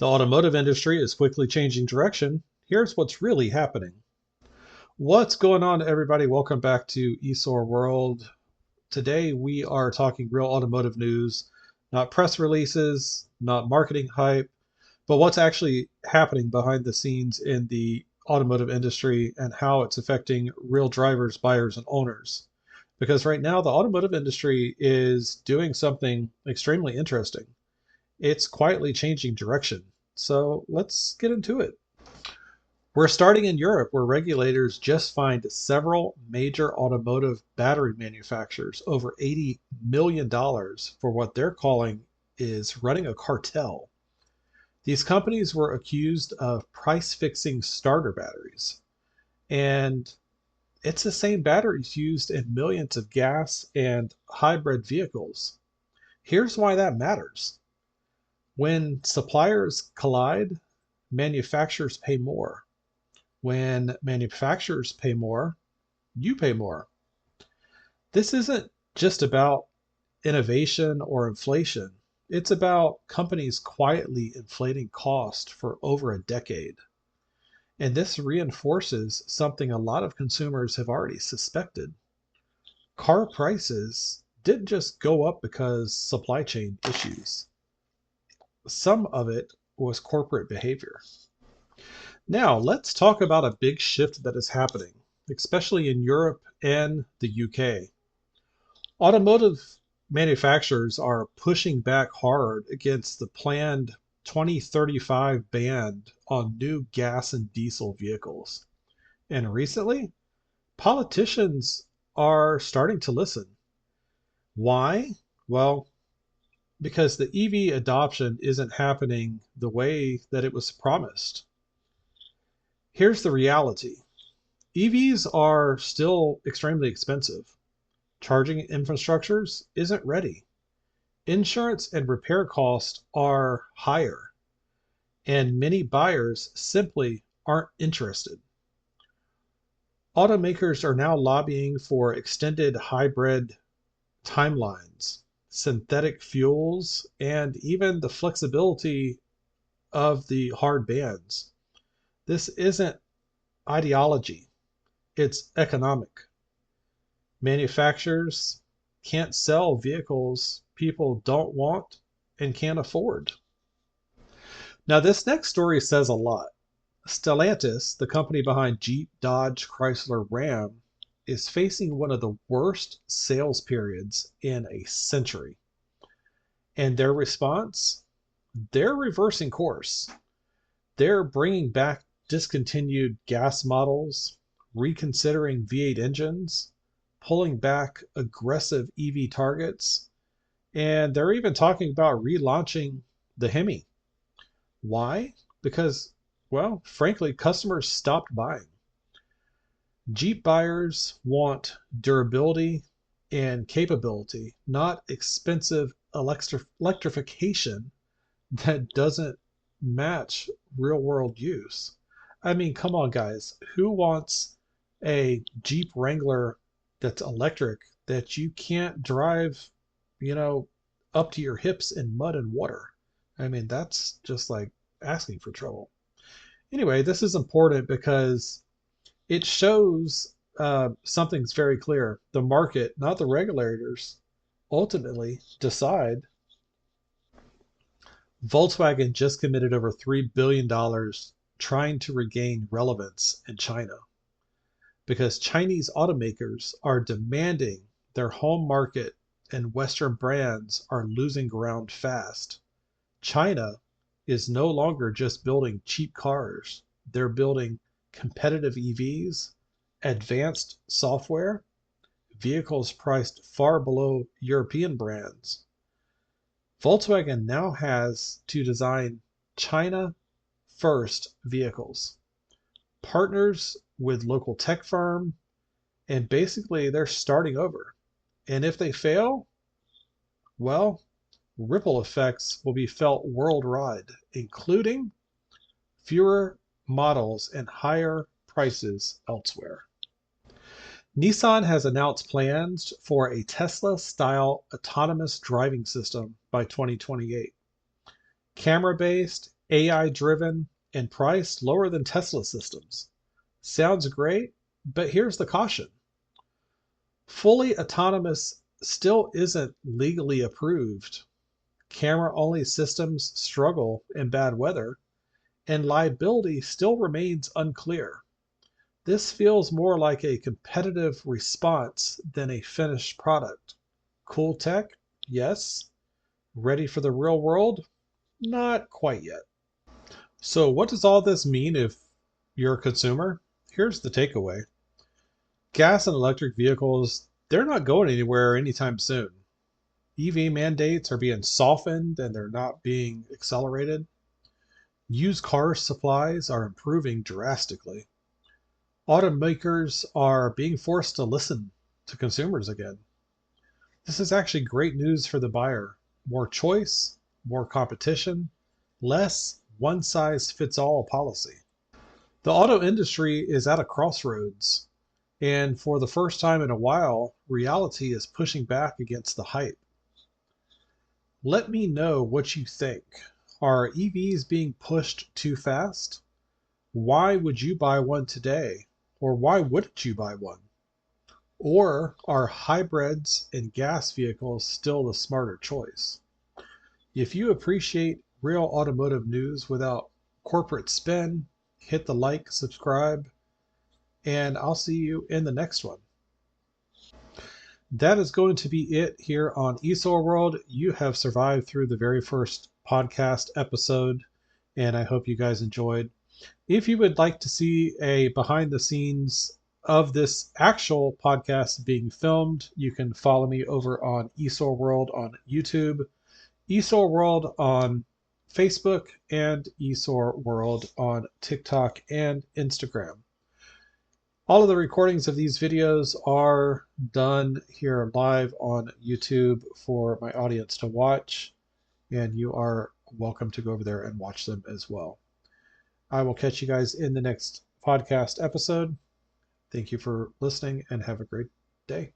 The automotive industry is quickly changing direction. Here's what's really happening. What's going on, everybody? Welcome back to ESOR World. Today we are talking real automotive news, not press releases, not marketing hype, but what's actually happening behind the scenes in the automotive industry and how it's affecting real drivers, buyers, and owners. Because right now the automotive industry is doing something extremely interesting. It's quietly changing direction. So let's get into it. We're starting in Europe, where regulators just fined several major automotive battery manufacturers over $80 million for what they're calling is running a cartel. These companies were accused of price fixing starter batteries. And it's the same batteries used in millions of gas and hybrid vehicles. Here's why that matters. When suppliers collide, manufacturers pay more. When manufacturers pay more, you pay more. This isn't just about innovation or inflation. It's about companies quietly inflating cost for over a decade. And this reinforces something a lot of consumers have already suspected. Car prices didn't just go up because supply chain issues. Some of it was corporate behavior. Now, let's talk about a big shift that is happening, especially in Europe and the UK. Automotive manufacturers are pushing back hard against the planned 2035 ban on new gas and diesel vehicles. And recently, politicians are starting to listen. Why? Well, because the EV adoption isn't happening the way that it was promised. Here's the reality. EVs are still extremely expensive. Charging infrastructures isn't ready. Insurance and repair costs are higher, and many buyers simply aren't interested. Automakers are now lobbying for extended hybrid timelines, synthetic fuels, and even the flexibility of the hard bans. This isn't ideology, it's economic. Manufacturers can't sell vehicles people don't want and can't afford. Now, this next story says a lot. Stellantis, the company behind Jeep, Dodge, Chrysler, Ram, is facing one of the worst sales periods in a century. And their response? They're reversing course. They're bringing back discontinued gas models, reconsidering V8 engines, pulling back aggressive EV targets, and they're even talking about relaunching the Hemi. Why? Because, well, frankly, customers stopped buying. Jeep buyers want durability and capability, not expensive electrification that doesn't match real world use. I mean, come on, guys. Who wants a Jeep Wrangler that's electric that you can't drive, you know, up to your hips in mud and water? I mean, that's just like asking for trouble. Anyway, this is important because it shows something's very clear. The market, not the regulators, ultimately decide. Volkswagen just committed over $3 billion trying to regain relevance in China because Chinese automakers are demanding their home market and Western brands are losing ground fast. China is no longer just building cheap cars, they're building competitive EVs, advanced software, vehicles priced far below European brands. Volkswagen now has to design China first vehicles, partners with local tech firm, and basically they're starting over. And if they fail, well, ripple effects will be felt worldwide, including fewer models and higher prices elsewhere. Nissan has announced plans for a Tesla-style autonomous driving system by 2028. Camera-based AI driven and priced lower than Tesla systems. Sounds great, but here's the caution. Fully autonomous still isn't legally approved. Camera only systems struggle in bad weather, and liability still remains unclear. This feels more like a competitive response than a finished product. Cool tech? Yes. Ready for the real world? Not quite yet. So, what does all this mean if you're a consumer? Here's the takeaway. Gas and electric vehicles, they're not going anywhere anytime soon. EV mandates are being softened and they're not being accelerated. Used car supplies are improving drastically. Automakers are being forced to listen to consumers again. This is actually great news for the buyer. More choice, more competition, less one size fits all policy. The auto industry is at a crossroads, and for the first time in a while, reality is pushing back against the hype. Let me know what you think. Are EVs being pushed too fast? Why would you buy one today? Or why wouldn't you buy one? Or are hybrids and gas vehicles still the smarter choice? If you appreciate real automotive news without corporate spin, hit the like, subscribe, and I'll see you in the next one. That is going to be it here on ESOR World. You have survived through the very first podcast episode, and I hope you guys enjoyed. If you would like to see a behind the scenes of this actual podcast being filmed, you can follow me over on ESOR World on YouTube, ESOR World on Facebook, and ESOR World on TikTok and Instagram. All of the recordings of these videos are done here live on YouTube for my audience to watch, and you are welcome to go over there and watch them as well. I will catch you guys in the next podcast episode. Thank you for listening and have a great day.